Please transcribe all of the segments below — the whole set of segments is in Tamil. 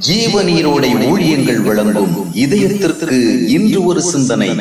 ஜீவநீரோடை ஊழியங்கள் வழங்கும் இதயத்திற்கு இன்று ஒரு சிந்தனை.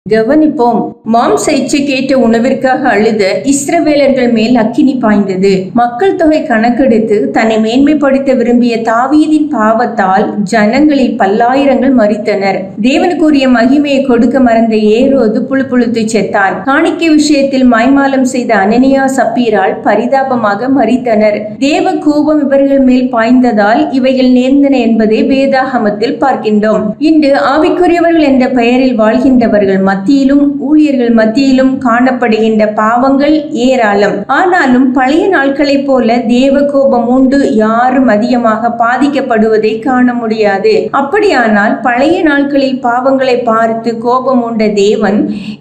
கவனிப்போம். மாம்ச இச்சை கேட்ட உணவிற்காக அழுத இஸ்ரவேலர்கள் மேல் அக்கினி பாய்ந்தது. மக்கள் தொகை கணக்கெடுத்து தன்னை மேன்மைப்படுத்த விரும்பிய தாவீதின் பாவத்தால் ஜனங்களில் பல்லாயிரங்கள் மரித்தனர். தேவனுக்குரிய மகிமையை கொடுக்க மறந்த ஏரோது புழுப்புழுத்து செத்தான். காணிக்கை விஷயத்தில் மாய்மாலம் செய்த அனனியா சப்பீரால் பரிதாபமாக மரித்தனர். தேவ கோபம் இவர்கள் மேல் பாய்ந்ததால் இவைகள் நேர்ந்தன என்பதை வேதாகமத்தில் பார்க்கின்றோம். இன்று ஆவிக்குரியவர்கள் என்ற பெயரில் வாழ்கின்றவர்கள் மத்தியிலும் ஊழியர்கள் மத்தியிலும் காணப்படுகின்ற பாவங்கள் ஏராளம். ஆனாலும் பழைய நாட்களைப் போல தேவ கோபம் உண்டு யாரும் அதிகமாக பாதிக்கப்படுவதை காண முடியாது. அப்படியானால் பழைய நாட்களில் பாவங்களை பார்த்து கோபம் உண்ட தேவன்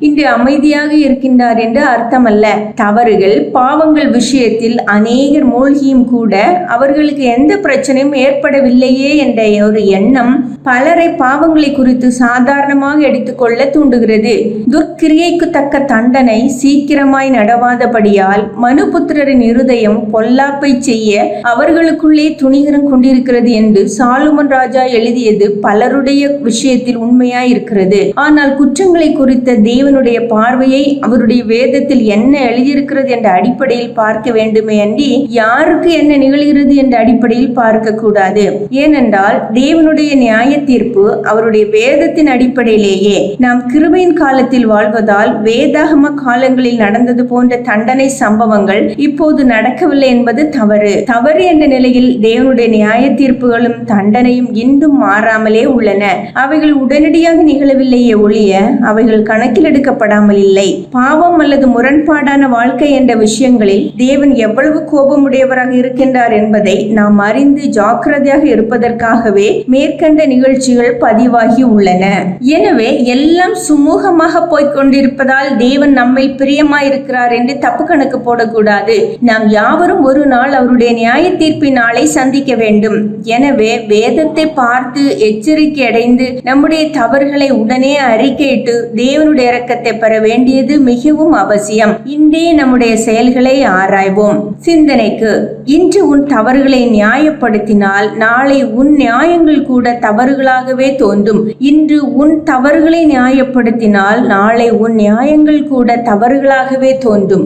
இன்று அமைதியாக இருக்கின்றார் என்று அர்த்தமல்ல. தவறுகள் பாவங்கள் விஷயத்தில் அநேகர் மூழ்கியும் கூட அவர்களுக்கு எந்த பிரச்சனையும் ஏற்படவில்லையே என்ற ஒரு எண்ணம் பலரை பாவங்களை குறித்து சாதாரணமாக எடுத்துக்கொள்ள தூண்டுகிறது. துர்க்கிரியைக்கு தக்க தண்டனை சீக்கிரமாய் நடவாதபடியால் மனுபுத்திரரின் இருதயம் பொல்லாப்பை செய்ய அவர்களுக்குள்ளே துணிகரம் கொண்டிருக்கிறது என்று சாலமோன் ராஜா எழுதியது பலருடைய விஷயத்தில் உண்மையாய் இருக்கிறது. ஆனால் குற்றங்களை குறித்த தேவனுடைய பார்வையை அவருடைய வேதத்தில் என்ன எழுதியிருக்கிறது என்ற அடிப்படையில் பார்க்க வேண்டுமே அன்றி யாருக்கு என்ன நிகழ்கிறது என்ற அடிப்படையில் பார்க்க கூடாது. ஏனென்றால் தேவனுடைய நியாய தீர்ப்பு அவருடைய வேதத்தின் அடிப்படையிலேயே. நாம் கிருபையின் காலத்தில் வாழ்வதால் வேதாகம காலங்களில் நடந்தது போன்ற தண்டனை சம்பவங்கள் இப்போது நடக்கவில்லை என்பது தவறு என்ற நிலையில் தேவனுடைய நியாய தீர்ப்புகளும் தண்டனையும் இன்னும் மாறாமலே உள்ளன. அவைகள் உடனடியாக நிகழவில்லையே ஒழிய அவைகள் கணக்கில் எடுக்கப்படாமல் இல்லை. பாவம் அல்லது முரண்பாடான வாழ்க்கை என்ற விஷயங்களில் தேவன் எவ்வளவு கோபமுடையவராக இருக்கின்றார் என்பதை நாம் அறிந்து ஜாக்கிரதையாக இருப்பதற்காகவே மேற்கண்ட நிகழ்ச்சிகள் பதிவாகி உள்ளன. எனவே எல்லாம் சுமூகமாக போய்கொண்டிருப்பதால் தேவன் நம்மை பிரியமாயிருக்கிறார் என்று தப்பு கணக்கு போடக்கூடாது. நாம் யாவரும் ஒரு நாள் அவருடைய நியாய தீர்ப்பின் நாளை சந்திக்க வேண்டும். எனவே வேதத்தை பார்த்து எச்சரிக்கை அடைந்து நம்முடைய தவறுகளை உடனே அறிக்கையிட்டு தேவனுடைய இரக்கத்தை பெற வேண்டியது மிகவும் அவசியம். இன்றே நம்முடைய செயல்களை ஆராய்வோம். சிந்தனைக்கு: இன்று உன் தவறுகளை நியாயப்படுத்தினால் நாளை உன் நியாயங்கள் கூட தவறுகளாகவே தோன்றும். இன்று உன் தவறுகளை நியாயப்படுத்தினால் நாளை உன் நியாயங்கள் கூட தவறுகளாகவே தோன்றும்.